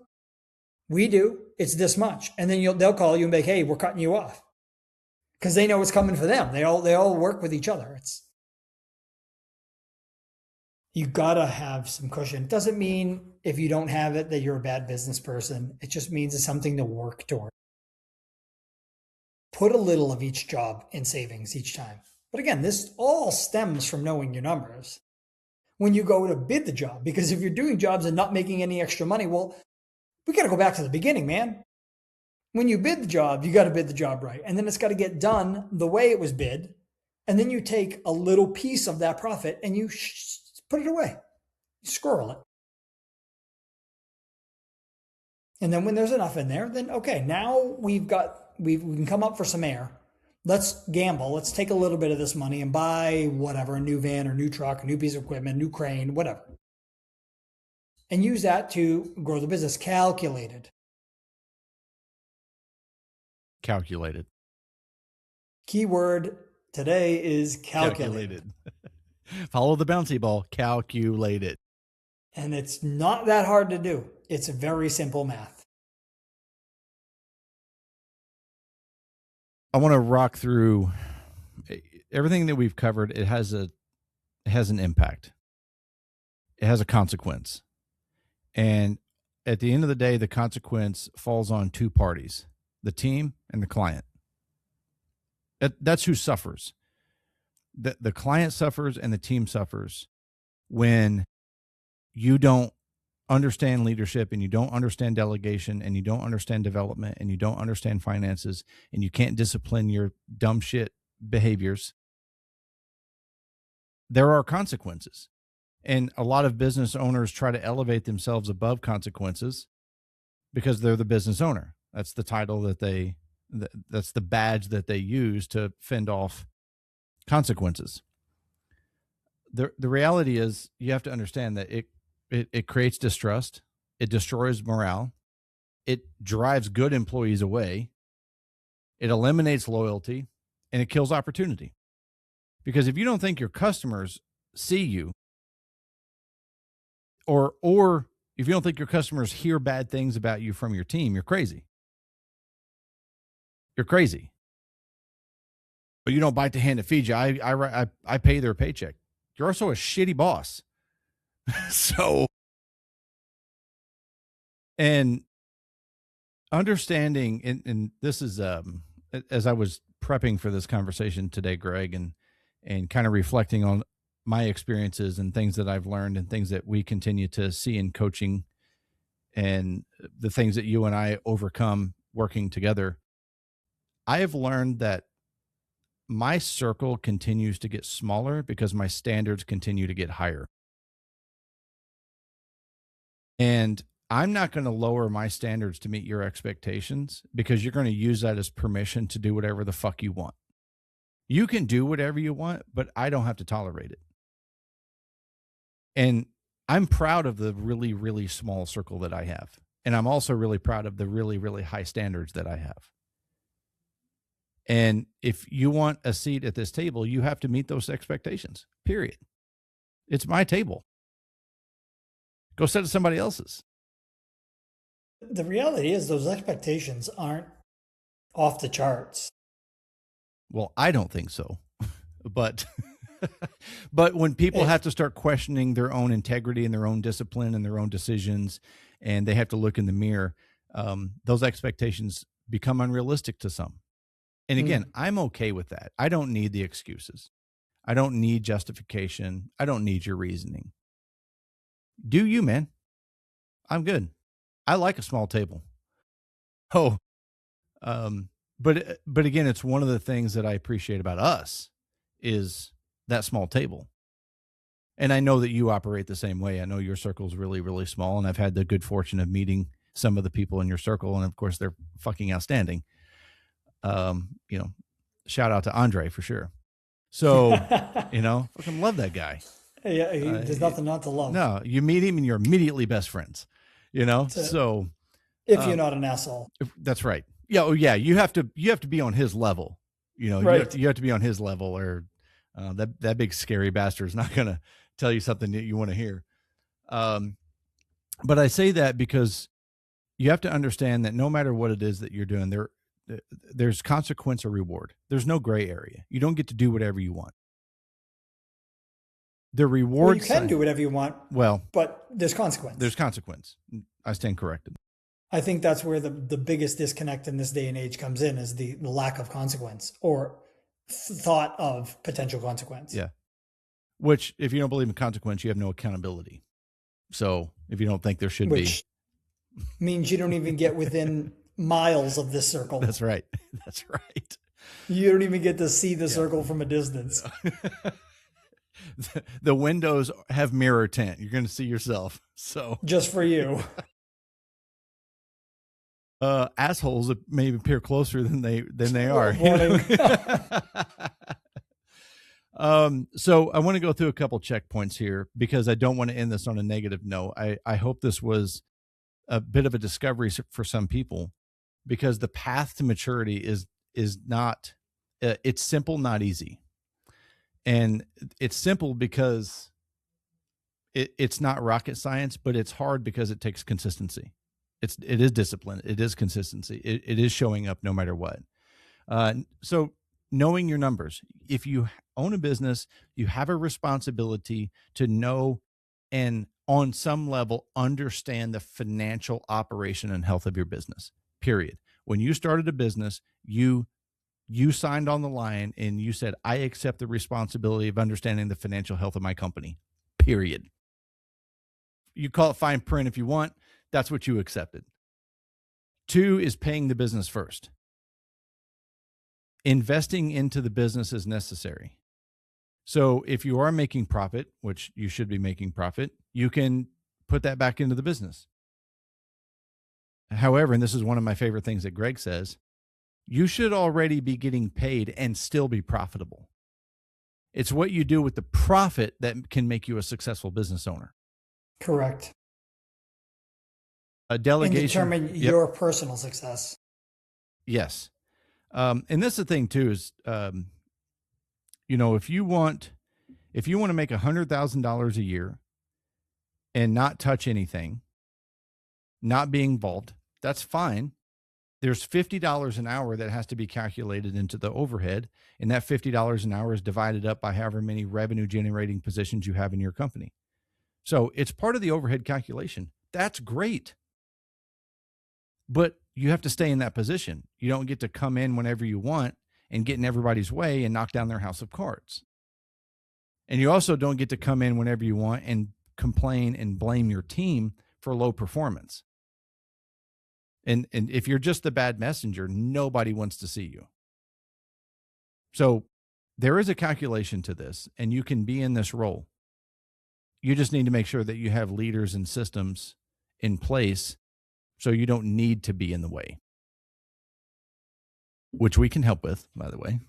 We do. It's this much. And then they'll call you and be like, hey, we're cutting you off. Because they know it's coming for them. They all work with each other. You gotta have some cushion. It doesn't mean if you don't have it that you're a bad business person. It just means it's something to work toward. Put a little of each job in savings each time. But again, this all stems from knowing your numbers. When you go to bid the job, because if you're doing jobs and not making any extra money, well, we got to go back to the beginning, man. When you bid the job, you got to bid the job right. And then it's got to get done the way it was bid. And then you take a little piece of that profit and you put it away. You squirrel it. And then when there's enough in there, then okay, now we can come up for some air. Let's gamble. Let's take a little bit of this money and buy whatever, a new van or new truck, a new piece of equipment, new crane, whatever. And use that to grow the business. Calculated. Keyword today is calculated. Follow the bouncy ball. Calculated. And it's not that hard to do. It's very simple math. I want to rock through everything that we've covered. It has an impact. It has a consequence. And at the end of the day, the consequence falls on two parties, the team and the client. That's who suffers. The client suffers and the team suffers when you don't understand leadership, and you don't understand delegation, and you don't understand development, and you don't understand finances, and you can't discipline your dumb shit behaviors. There are consequences. And a lot of business owners try to elevate themselves above consequences because they're the business owner. That's the title that's the badge that they use to fend off consequences. The reality is, you have to understand that it creates distrust. It destroys morale. It drives good employees away. It eliminates loyalty, and it kills opportunity. Because if you don't think your customers see you, or if you don't think your customers hear bad things about you from your team, you're crazy. You're crazy. But you don't bite the hand that feeds you. I pay their paycheck. You're also a shitty boss. So, and understanding, and this is, as I was prepping for this conversation today, Greg, and kind of reflecting on my experiences and things that I've learned and things that we continue to see in coaching and the things that you and I overcome working together, I have learned that my circle continues to get smaller because my standards continue to get higher. And I'm not going to lower my standards to meet your expectations because you're going to use that as permission to do whatever the fuck you want. You can do whatever you want, but I don't have to tolerate it. And I'm proud of the really, really small circle that I have. And I'm also really proud of the really, really high standards that I have. And if you want a seat at this table, you have to meet those expectations, period. It's my table. Go sit at somebody else's. The reality is, those expectations aren't off the charts. Well, I don't think so. But but when people have to start questioning their own integrity and their own discipline and their own decisions, and they have to look in the mirror, those expectations become unrealistic to some. And again, I'm okay with that. I don't need the excuses. I don't need justification. I don't need your reasoning. Do you, man? I'm good. I like a small table. Oh, but again, it's one of the things that I appreciate about us is that small table. And I know that you operate the same way. I know your circle is really, really small, and I've had the good fortune of meeting some of the people in your circle, and of course, they're fucking outstanding. Shout out to Andre for sure. So, fucking love that guy. Yeah, there's nothing not to love. No, you meet him and you're immediately best friends. So if you're not an asshole, that's right. Yeah, yeah. You have to be on his level. Right. You have to be on his level, or that big scary bastard is not going to tell you something that you want to hear. But I say that because you have to understand that no matter what it is that you're doing, there's consequence or reward. There's no gray area. You don't get to do whatever you want. The reward. You can do whatever you want. Well, but there's consequence. There's consequence. I stand corrected. I think that's where the biggest disconnect in this day and age comes in, is the lack of consequence or thought of potential consequence. Yeah. Which, if you don't believe in consequence, you have no accountability. So if you don't think there should be, means you don't even get within miles of this circle. That's right. That's right. You don't even get to see the circle from a distance. The windows have mirror tint. You're going to see yourself. So just for you. Assholes may appear closer than they are. So I want to go through a couple checkpoints here because I don't want to end this on a negative note. I hope this was a bit of a discovery for some people, because the path to maturity is not, it's simple, not easy. And it's simple because it's not rocket science, but it's hard because it takes consistency. It is discipline. It is consistency. It is showing up no matter what. So knowing your numbers. If you own a business, you have a responsibility to know and on some level understand the financial operation and health of your business, period. When you started a business, you signed on the line and you said, I accept the responsibility of understanding the financial health of my company, period. You call it fine print if you want. That's what you accepted. 2 is paying the business first. Investing into the business is necessary. So if you are making profit, which you should be making profit, you can put that back into the business. However, and this is one of my favorite things that Greg says, you should already be getting paid and still be profitable. It's what you do with the profit that can make you a successful business owner. Correct. A delegation. And determine your personal success. Yes. And this is the thing too, is, if you want to make $100,000 a year and not touch anything, not be involved, that's fine. There's $50 an hour that has to be calculated into the overhead, and that $50 an hour is divided up by however many revenue generating positions you have in your company. So it's part of the overhead calculation. That's great. But you have to stay in that position. You don't get to come in whenever you want and get in everybody's way and knock down their house of cards. And you also don't get to come in whenever you want and complain and blame your team for low performance. And if you're just the bad messenger, nobody wants to see you. So there is a calculation to this, and you can be in this role. You just need to make sure that you have leaders and systems in place so you don't need to be in the way, which we can help with, by the way.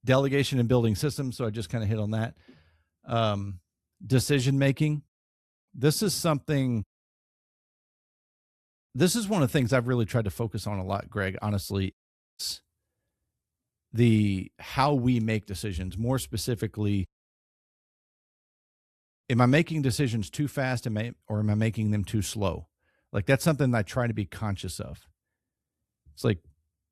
Delegation and building systems. So I just kind of hit on that. Decision making. This is one of the things I've really tried to focus on a lot, Greg, honestly. How we make decisions. More specifically, am I making decisions too fast or am I making them too slow? Like, that's something I try to be conscious of. It's like,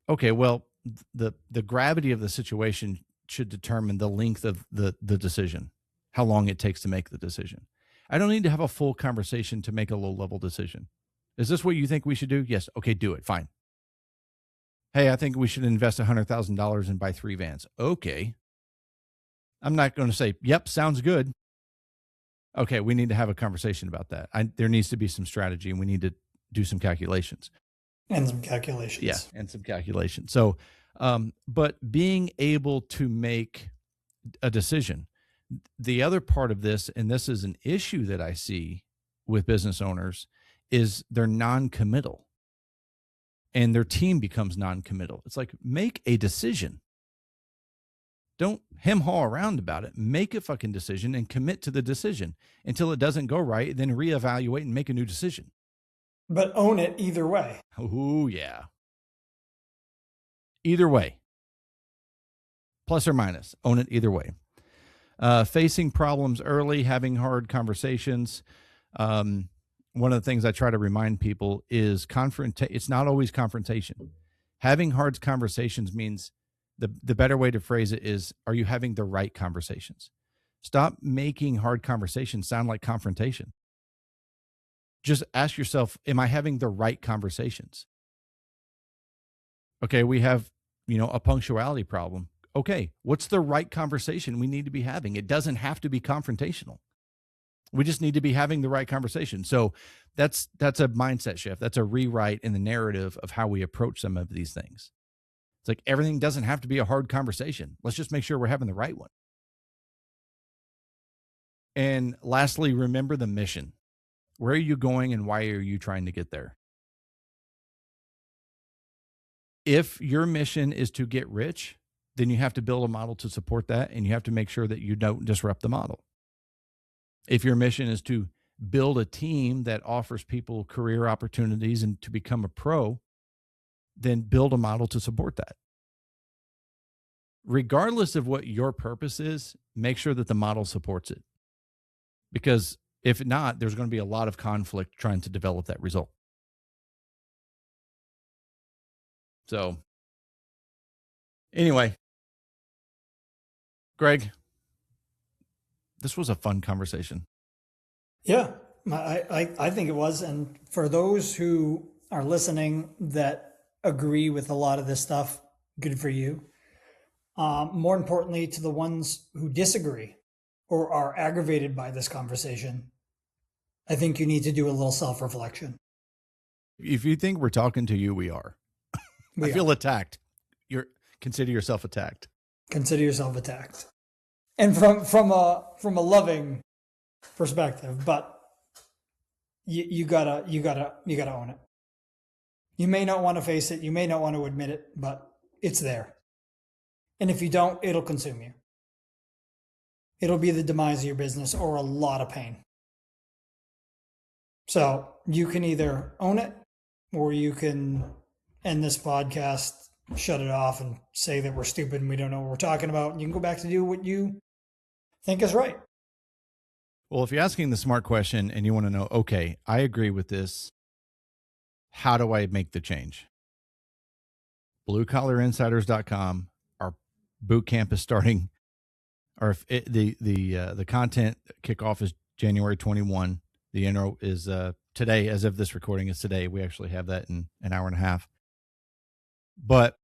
okay, well, the gravity of the situation should determine the length of the decision, how long it takes to make the decision. I don't need to have a full conversation to make a low-level decision. Is this what you think we should do? Yes. Okay, do it. Fine. Hey, I think we should invest $100,000 and buy 3 vans. Okay. I'm not going to say, yep, sounds good. Okay, we need to have a conversation about that. There needs to be some strategy, and we need to do some calculations. And some calculations. Yeah, and some calculations. So, but being able to make a decision. The other part of this, and this is an issue that I see with business owners, is they're non-committal. And their team becomes non-committal. It's like, make a decision. Don't hem-haw around about it. Make a fucking decision and commit to the decision until it doesn't go right. Then reevaluate and make a new decision. But own it either way. Oh, yeah. Either way. Plus or minus. Own it either way. Facing problems early, having hard conversations. One of the things I try to remind people is it's not always confrontation. Having hard conversations means the better way to phrase it is, are you having the right conversations? Stop making hard conversations sound like confrontation. Just ask yourself, am I having the right conversations? Okay, we have, a punctuality problem. Okay, what's the right conversation we need to be having? It doesn't have to be confrontational. We just need to be having the right conversation. So that's a mindset shift. That's a rewrite in the narrative of how we approach some of these things. It's like, everything doesn't have to be a hard conversation. Let's just make sure we're having the right one. And lastly, remember the mission. Where are you going and why are you trying to get there? If your mission is to get rich, then you have to build a model to support that, and you have to make sure that you don't disrupt the model. If your mission is to build a team that offers people career opportunities and to become a pro, then build a model to support that. Regardless of what your purpose is, make sure that the model supports it. Because if not, there's going to be a lot of conflict trying to develop that result. So anyway, Greg, this was a fun conversation. Yeah, I think it was. And for those who are listening that agree with a lot of this stuff, good for you. More importantly, to the ones who disagree or are aggravated by this conversation, I think you need to do a little self-reflection. If you think we're talking to you, we are. I feel attacked. Consider yourself attacked. Consider yourself attacked. And from a loving perspective, but you gotta own it. You may not want to face it, you may not want to admit it, but it's there. And if you don't, it'll consume you. It'll be the demise of your business or a lot of pain. So you can either own it, or you can end this podcast, shut it off, and say that we're stupid and we don't know what we're talking about. And you can go back to do what you think is right. Well, if you're asking the smart question and you want to know, okay, I agree with this, how do I make the change? BlueCollarInsiders.com. Our boot camp is starting. The content kickoff is January 21. The intro is today, as of this recording is today. We actually have that in an hour and a half. But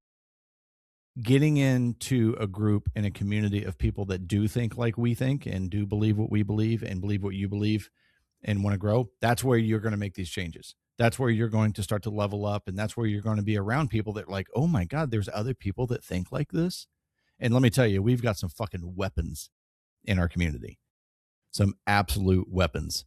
getting into a group and a community of people that do think like we think and do believe what we believe and believe what you believe and want to grow, that's where you're going to make these changes. That's where you're going to start to level up. And that's where you're going to be around people that like, oh my God, there's other people that think like this. And let me tell you, we've got some fucking weapons in our community, some absolute weapons.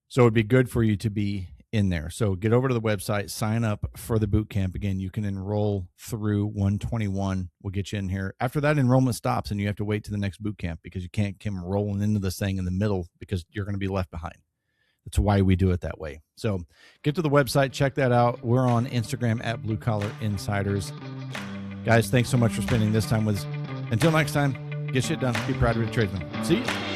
So it'd be good for you to be in there. So get over to the website, sign up for the boot camp. Again, you can enroll through 121. We'll get you in here. After that, enrollment stops and you have to wait to the next boot camp because you can't come rolling into this thing in the middle because you're going to be left behind. That's why we do it that way. So get to the website, check that out. We're on Instagram at Blue Collar Insiders. Guys, thanks so much for spending this time with us. Until next time, get shit done. Be proud of your tradesman. See you.